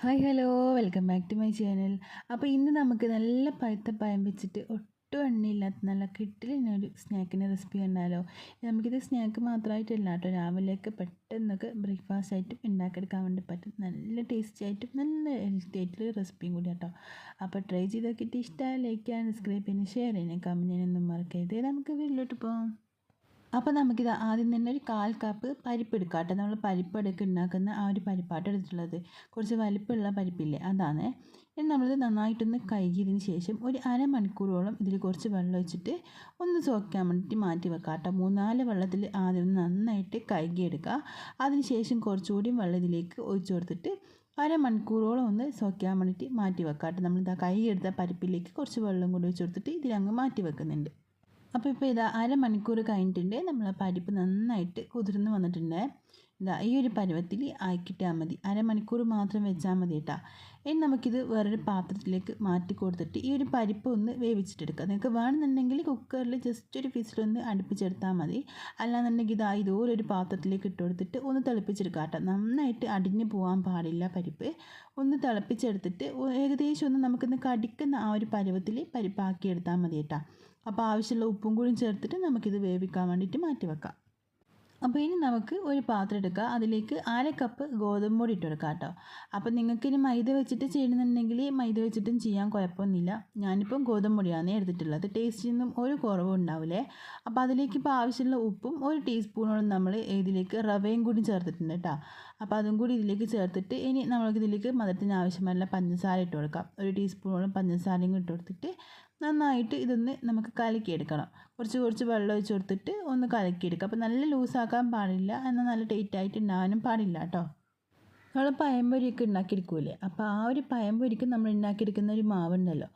Hi hello welcome back to my channel. അപ്പോൾ ഇന്ന് നമുക്ക് നല്ല പഴുത്ത പഴം വെച്ചിട്ട് ഒട്ടും എണ്ണയില്ലാത്ത നല്ല കിട്ടിലൊരു സ്നാക്കിൻ്റെ റെസിപ്പി കണ്ടാലോ. നമുക്കിത് സ്നാക്ക് മാത്രമായിട്ടല്ല കേട്ടോ, രാവിലെയൊക്കെ പെട്ടെന്നൊക്കെ ബ്രേക്ക്ഫാസ്റ്റ് ആയിട്ടും ഉണ്ടാക്കിയെടുക്കാൻ വേണ്ടി പറ്റും. നല്ല ടേസ്റ്റി ആയിട്ടും നല്ല ഹെൽത്തി ആയിട്ടുള്ള റെസിപ്പിയും കൂടി കേട്ടോ. അപ്പോൾ ട്രൈ ചെയ്ത് നോക്കിയിട്ട് ഇഷ്ടമായി ലൈക്ക് ചെയ്യാൻ, സബ്സ്ക്രൈബ് ചെയ്യാൻ, ഷെയർ ചെയ്യാൻ, കമൻറ്റ് ചെയ്യാനൊന്നും മറക്കരുത്. നമുക്ക് വീട്ടിലോട്ട് പോകാം. അപ്പോൾ നമുക്കിത് ആദ്യം തന്നെ ഒരു 1/4 കപ്പ് പരിപ്പ് എടുക്കാം കേട്ടോ. നമ്മൾ പരിപ്പടൊക്കെ ഉണ്ടാക്കുന്ന ആ ഒരു പരിപ്പാട്ട് എടുത്തിട്ടുള്ളത്. കുറച്ച് വലിപ്പമുള്ള പരിപ്പില്ലേ, അതാണ്. ഇനി നമ്മളിത് നന്നായിട്ടൊന്ന് കഴുകിയതിന് ശേഷം ഒരു അരമണിക്കൂറോളം ഇതിൽ കുറച്ച് വെള്ളം ഒഴിച്ചിട്ട് ഒന്ന് സോക്കാൻ വേണ്ടിയിട്ട് മാറ്റി വെക്കാം കേട്ടോ. 3-4 വെള്ളത്തിൽ ആദ്യം ഒന്ന് നന്നായിട്ട് കഴുകിയെടുക്കുക. അതിന് ശേഷം കുറച്ചുകൂടി വെള്ളം ഇതിലേക്ക് ഒഴിച്ച് കൊടുത്തിട്ട് അരമണിക്കൂറോളം ഒന്ന് സോക്കാൻ വേണ്ടിയിട്ട് മാറ്റി വെക്കാം കേട്ടോ. നമ്മളിതാ കഴുകിയെടുത്ത പരിപ്പിലേക്ക് കുറച്ച് വെള്ളം കൂടി ഒഴിച്ച് കൊടുത്തിട്ട് ഇതിലങ്ങ് മാറ്റി വെക്കുന്നുണ്ട്. അപ്പോൾ ഇതാ അരമണിക്കൂർ കഴിഞ്ഞിട്ടുണ്ട്. നമ്മൾ പരിപ്പ് നന്നായിട്ട് കുതിർന്ന് വന്നിട്ടുണ്ട്. ഇതാ ഈ ഒരു പരുവത്തിൽ ആക്കിയിട്ടാൽ മതി. അരമണിക്കൂർ മാത്രം വെച്ചാൽ മതി കേട്ടോ. ഇനി നമുക്കിത് വേറൊരു പാത്രത്തിലേക്ക് മാറ്റി കൊടുത്തിട്ട് ഈ ഒരു പരിപ്പ് ഒന്ന് വേവിച്ചിട്ടെടുക്കുക. നിങ്ങൾക്ക് വേണമെന്നുണ്ടെങ്കിൽ കുക്കറിൽ ജസ്റ്റ് ഒരു വിസിലൊന്ന് അടുപ്പിച്ചെടുത്താൽ മതി. അല്ലാന്നുണ്ടെങ്കിൽ ഇതുപോലൊരു പാത്രത്തിലേക്ക് ഇട്ട് കൊടുത്തിട്ട് ഒന്ന് തിളപ്പിച്ചെടുക്കുക കേട്ടോ. നന്നായിട്ട് അടിഞ്ഞു പോകാൻ പാടില്ല പരിപ്പ്. ഒന്ന് തിളപ്പിച്ചെടുത്തിട്ട് ഏകദേശം ഒന്ന് നമുക്കൊന്ന് കടിക്കുന്ന ആ ഒരു പരുവത്തിൽ പരിപ്പാക്കി എടുത്താൽ മതി കേട്ടോ. അപ്പോൾ ആവശ്യമുള്ള ഉപ്പും കൂടി ചേർത്തിട്ട് നമുക്കിത് വേവിക്കാൻ വേണ്ടിയിട്ട് മാറ്റി വെക്കാം. അപ്പോൾ ഇനി നമുക്ക് ഒരു പാത്രം എടുക്കുക. അതിലേക്ക് 1/2 കപ്പ് ഗോതമ്പ് പൊടി ഇട്ട് കൊടുക്കാം കേട്ടോ. അപ്പോൾ നിങ്ങൾക്കിനി മൈദ വെച്ചിട്ട് ചെയ്യണമെന്നുണ്ടെങ്കിൽ മൈദ വെച്ചിട്ടും ചെയ്യാൻ കുഴപ്പമൊന്നുമില്ല. ഞാനിപ്പം ഗോതമ്പ് പൊടിയാണ് എടുത്തിട്ടുള്ളത്. ടേസ്റ്റിനൊന്നും ഒരു കുറവും ഉണ്ടാവില്ലേ. അപ്പോൾ അതിലേക്ക് ഇപ്പോൾ ആവശ്യമുള്ള ഉപ്പും 1 ടീസ്പൂണോളം നമ്മൾ ഇതിലേക്ക് റവയും കൂടി ചേർത്തിട്ടുണ്ട് കേട്ടോ. അപ്പോൾ അതും കൂടി ഇതിലേക്ക് ചേർത്തിട്ട് ഇനി നമുക്കിതിലേക്ക് മധുരത്തിന് ആവശ്യമായുള്ള പഞ്ചസാര ഇട്ട് കൊടുക്കാം. 1 ടീസ്പൂണോളം പഞ്ചസാരയും ഇട്ട് കൊടുത്തിട്ട് നന്നായിട്ട് ഇതൊന്ന് നമുക്ക് കലക്കിയെടുക്കണം. കുറച്ച് വെള്ളം ഒഴിച്ച് കൊടുത്തിട്ട് ഒന്ന് കലക്കിയെടുക്കുക. അപ്പോൾ നല്ല ലൂസാക്കാൻ പാടില്ല, എന്നാൽ നല്ല ടൈറ്റായിട്ട് ഉണ്ടാകാനും പാടില്ല കേട്ടോ. നമ്മൾ പഴംപൊരിയൊക്കെ ഉണ്ടാക്കിയെടുക്കൂലേ, അപ്പോൾ ആ ഒരു പഴംപൊരിക്ക് നമ്മൾ ഉണ്ടാക്കിയെടുക്കുന്ന ഒരു മാവുണ്ടല്ലോ,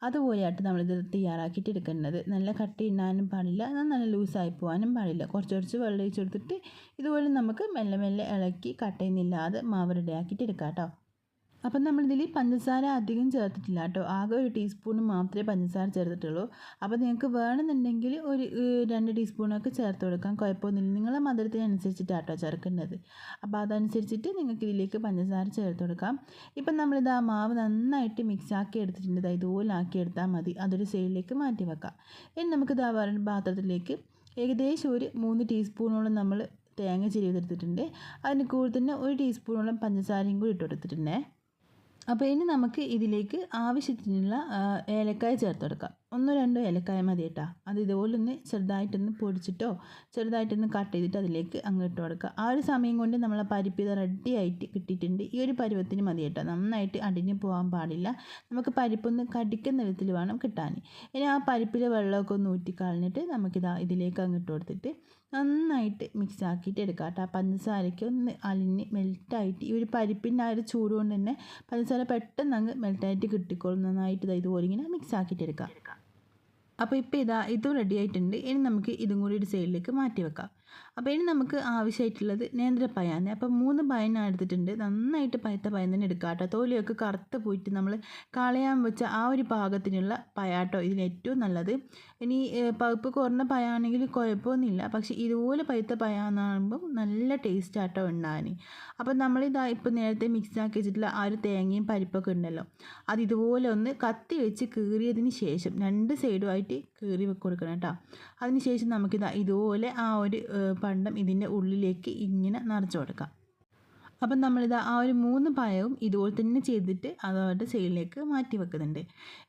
അതുപോലെയായിട്ട് നമ്മളിത് തയ്യാറാക്കിയിട്ട് എടുക്കേണ്ടത്. നല്ല കട്ടി ഉണ്ടാകാനും പാടില്ല, എന്നാൽ നല്ല ലൂസായി പോകാനും പാടില്ല. കുറച്ച് വെള്ളം ഒഴിച്ച് കൊടുത്തിട്ട് ഇതുപോലെ നമുക്ക് മെല്ലെ മെല്ലെ ഇളക്കി കട്ടയൊന്നുമില്ലാതെ മാവ് റെഡിയാക്കിയിട്ട് എടുക്കാം കേട്ടോ. അപ്പം നമ്മളിതിൽ പഞ്ചസാര അധികം ചേർത്തിട്ടില്ല കേട്ടോ. ആകെ 1 ടീസ്പൂൺ മാത്രമേ പഞ്ചസാര ചേർത്തിട്ടുള്ളൂ. അപ്പോൾ നിങ്ങൾക്ക് വേണമെന്നുണ്ടെങ്കിൽ ഒരു 2 ടീസ്പൂണൊക്കെ ചേർത്ത് കൊടുക്കാം, കുഴപ്പമൊന്നുമില്ല. നിങ്ങളെ മധുരത്തിനനുസരിച്ചിട്ടാണ് കേട്ടോ ചേർക്കേണ്ടത്. അപ്പോൾ അതനുസരിച്ചിട്ട് നിങ്ങൾക്ക് ഇതിലേക്ക് പഞ്ചസാര ചേർത്ത് കൊടുക്കാം. ഇപ്പം നമ്മളിത് ആ മാവ് നന്നായിട്ട് മിക്സാക്കി എടുത്തിട്ടുണ്ട്. ഇതുപോലെ ആക്കി എടുത്താൽ മതി. അതൊരു സൈഡിലേക്ക് മാറ്റി വെക്കാം. ഇനി നമുക്കിത് ആ വേറെ പാത്രത്തിലേക്ക് ഏകദേശം ഒരു 3 ടീസ്പൂണോളം നമ്മൾ തേങ്ങ ചിരവിതെടുത്തിട്ടുണ്ട്. അതിന് കൂടെ തന്നെ 1 ടീസ്പൂണോളം പഞ്ചസാരയും കൂടി ഇട്ട് കൊടുത്തിട്ടുണ്ട്. അപ്പോൾ ഇനി നമുക്ക് ഇതിലേക്ക് ആവശ്യത്തിനുള്ള ഏലക്കായ ചേർത്ത് കൊടുക്കാം. 1-2 ഏലക്കായ മതി കേട്ടോ. അത് ഇതുപോലെ ഒന്ന് ചെറുതായിട്ടൊന്ന് പൊടിച്ചിട്ടോ ചെറുതായിട്ടൊന്ന് കട്ട് ചെയ്തിട്ട് അതിലേക്ക് അങ്ങ് ഇട്ട് കൊടുക്കുക. ആ ഒരു സമയം കൊണ്ട് നമ്മളെ പരിപ്പ് ഇത് റെഡി ആയിട്ട് കിട്ടിയിട്ടുണ്ട്. ഈ ഒരു പരുവത്തിന് മതി കേട്ടോ. നന്നായിട്ട് അടിഞ്ഞു പോകാൻ പാടില്ല. നമുക്ക് പരിപ്പൊന്ന് കടിക്കുന്ന വിധത്തിൽ വേണം കിട്ടാൻ. ഇനി ആ പരിപ്പിലെ വെള്ളമൊക്കെ ഒന്ന് ഊറ്റിക്കളഞ്ഞിട്ട് ഇതിലേക്ക് അങ്ങ് ഇട്ട് കൊടുത്തിട്ട് നന്നായിട്ട് മിക്സ് ആക്കിയിട്ട് എടുക്കാം കേട്ടോ. ആ പഞ്ചസാരയ്ക്ക് ഒന്ന് അലിഞ്ഞ് മെൽറ്റായിട്ട് ഈ ഒരു പരിപ്പിൻ്റെ ആ ഒരു ചൂട് കൊണ്ട് തന്നെ പഞ്ചസാര പെട്ടെന്ന് അങ്ങ് മെൽറ്റായിട്ട് കിട്ടിക്കോളും. നന്നായിട്ട് ഇതുപോലെ ഇങ്ങനെ മിക്സ് ആക്കിയിട്ട് എടുക്കാം. അപ്പോൾ ഇപ്പോൾ ഇതും റെഡി ആയിട്ടുണ്ട്. ഇനി നമുക്ക് ഇതും കൂടി ഒരു സൈഡിലേക്ക് മാറ്റി വെക്കാം. അപ്പോൾ ഇനി നമുക്ക് ആവശ്യമായിട്ടുള്ളത് നേന്ത്രപ്പഴമാണ്. അപ്പോൾ 3 പഴം ഞാൻ എടുത്തിട്ടുണ്ട്. നന്നായിട്ട് പഴുത്ത പഴം തന്നെ എടുക്കുക കേട്ടോ. തൊലിയൊക്കെ കറുത്ത് പോയിട്ട് നമ്മൾ കളയാൻ വെച്ച ആ ഒരു പാകത്തിനുള്ള പഴാട്ടോ ഇതിന് ഏറ്റവും നല്ലത്. ഇനി പഴുപ്പ് കുറഞ്ഞ പഴമാണെങ്കിൽ കുഴപ്പമൊന്നുമില്ല, പക്ഷേ ഇതുപോലെ പഴുത്ത പഴമാകുമ്പോൾ നല്ല ടേസ്റ്റ് ആട്ടോ ഉണ്ടാകാൻ. അപ്പോൾ ഇപ്പോൾ നേരത്തെ മിക്സ് ആക്കി വെച്ചിട്ടുള്ള ആ ഒരു തേങ്ങയും പരിപ്പൊക്കെ ഉണ്ടല്ലോ, അത് ഇതുപോലെ ഒന്ന് കത്തി വെച്ച് കീറിയതിന് ശേഷം 2 സൈഡുമായിട്ട് കീറി കൊടുക്കണം കേട്ടോ. അതിന് ശേഷം ഇതുപോലെ ആ ഒരു പണ്ടം ഇതിൻ്റെ ഉള്ളിലേക്ക് ഇങ്ങനെ നിറച്ച് കൊടുക്കാം. അപ്പം ആ ഒരു 3 പഴവും ഇതുപോലെ തന്നെ ചെയ്തിട്ട് അതവരുടെ സൈഡിലേക്ക് മാറ്റി വെക്കുന്നുണ്ട്.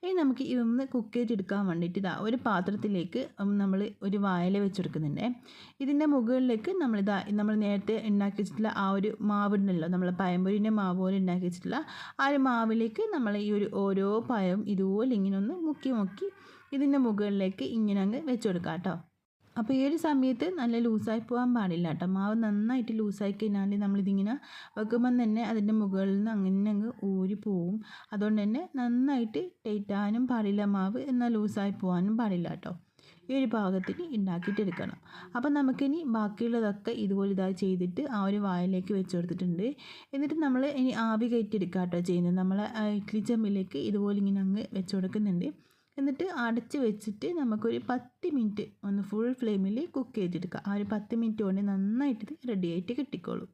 ഇനി നമുക്ക് ഇതൊന്ന് കുക്ക് ചെയ്തെടുക്കാൻ വേണ്ടിയിട്ട് ഒരു പാത്രത്തിലേക്ക് നമ്മൾ ഒരു വാഴയില വെച്ച് കൊടുക്കുന്നുണ്ട്. ഇതിൻ്റെ മുകളിലേക്ക് നമ്മൾ നേരത്തെ ഉണ്ടാക്കി വെച്ചിട്ടുള്ള ആ ഒരു മാവുണ്ടല്ലോ, നമ്മൾ പഴംപൊരിൻ്റെ മാവ് പോലെ ഉണ്ടാക്കി വെച്ചിട്ടുള്ള ആ ഒരു മാവിലേക്ക് നമ്മൾ ഈ ഒരു ഓരോ പഴവും ഇതുപോലെ ഇങ്ങനെ ഒന്ന് മുക്കി ഇതിൻ്റെ മുകളിലേക്ക് ഇങ്ങനെ അങ്ങ് വെച്ച് കൊടുക്കാം കേട്ടോ. അപ്പോൾ ഈ ഒരു സമയത്ത് നല്ല ലൂസായി പോകാൻ പാടില്ല കേട്ടോ. മാവ് നന്നായിട്ട് ലൂസായി കഴിഞ്ഞാൽ നമ്മളിതിങ്ങനെ വെക്കുമ്പം തന്നെ അതിൻ്റെ മുകളിൽ നിന്ന് അങ്ങനെ അങ്ങ് ഊരി പോവും. അതുകൊണ്ട് തന്നെ നന്നായിട്ട് ടൈറ്റാനും പാടില്ല മാവ്, എന്നാൽ ലൂസായി പോകാനും പാടില്ല കേട്ടോ. ഈ ഒരു പാകത്തിന് ഉണ്ടാക്കിയിട്ടെടുക്കണം. അപ്പം നമുക്കിനി ബാക്കിയുള്ളതൊക്കെ ഇതുപോലെ ചെയ്തിട്ട് ആ ഒരു വാഴയിലേക്ക് വെച്ച് കൊടുത്തിട്ടുണ്ട്. എന്നിട്ട് നമ്മൾ ഇനി ആവി കയറ്റിയെടുക്കുക കേട്ടോ ചെയ്യുന്നത്. നമ്മൾ ഇഡ്ഡലി ചെമ്പിലേക്ക് ഇതുപോലെ ഇങ്ങനെ അങ്ങ് വെച്ച് കൊടുക്കുന്നുണ്ട്. എന്നിട്ട് അടച്ച് വെച്ചിട്ട് നമുക്കൊരു 10 മിനിറ്റ് ഒന്ന് ഫുൾ ഫ്ലെയിമിൽ കുക്ക് ചെയ്തെടുക്കുക. ആ ഒരു 10 മിനിറ്റ് കൊണ്ട് നന്നായിട്ട് റെഡിയായിട്ട് കിട്ടിക്കോളും.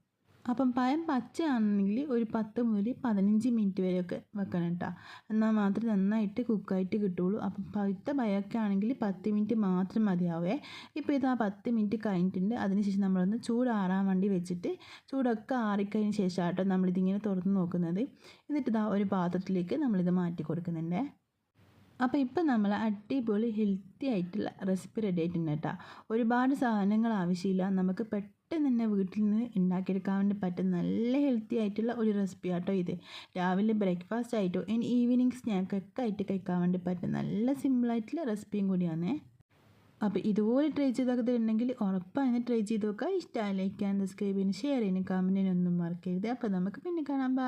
അപ്പം പഴം പച്ചയാണെങ്കിൽ ഒരു 10 മുതൽ 15 മിനിറ്റ് വരെയൊക്കെ വെക്കണം കേട്ടോ. എന്നാൽ മാത്രമേ നന്നായിട്ട് കുക്കായിട്ട് കിട്ടുള്ളൂ. അപ്പം പഴുത്ത പഴമൊക്കെ ആണെങ്കിൽ 10 മിനിറ്റ് മാത്രം മതിയാവേ. ഇപ്പോൾ ഇത് ആ 10 മിനിറ്റ് കഴിഞ്ഞിട്ടുണ്ട്. അതിനുശേഷം നമ്മളൊന്ന് ചൂടാറാൻ വേണ്ടി വെച്ചിട്ട് ചൂടൊക്കെ ആറിക്കഴിഞ്ഞ ശേഷം കേട്ടോ നമ്മളിതിങ്ങനെ തുറന്ന് നോക്കുന്നത്. എന്നിട്ട് ഇതാ ഒരു പാത്രത്തിലേക്ക് നമ്മളിത് മാറ്റി കൊടുക്കുന്നുണ്ട്. അപ്പോൾ ഇപ്പം നമ്മൾ അടിപൊളി ഹെൽത്തി ആയിട്ടുള്ള റെസിപ്പി റെഡി ആയിട്ടുണ്ട് കേട്ടോ. ഒരുപാട് സാധനങ്ങൾ ആവശ്യമില്ല, നമുക്ക് പെട്ടെന്ന് തന്നെ വീട്ടിൽ നിന്ന് ഉണ്ടാക്കിയെടുക്കാൻ വേണ്ടി പറ്റുന്ന നല്ല ഹെൽത്തി ആയിട്ടുള്ള ഒരു റെസിപ്പി ആട്ടോ ഇത്. രാവിലെ ബ്രേക്ക്ഫാസ്റ്റ് ആയിട്ടോ ഇനി ഈവനിങ് സ്നാക്കൊക്കെ ആയിട്ട് കഴിക്കാൻ വേണ്ടി പറ്റുന്ന നല്ല സിമ്പിളായിട്ടുള്ള റെസിപ്പിയും കൂടിയാണ്. അപ്പോൾ ഇതുപോലെ ട്രൈ ചെയ്തിട്ടുണ്ടെങ്കിൽ ഉറപ്പാണ് ട്രൈ ചെയ്ത് നോക്കുക. ഇഷ്ടമായി ലൈക്ക് ചെയ്യാൻ, സബ്സ്ക്രൈബ് ചെയ്യാൻ, ഷെയർ ചെയ്യാനും കമൻറ്റ് ചെയ്യാനൊന്നും മറക്കരുത്. അപ്പോൾ നമുക്ക് പിന്നെ കാണാം.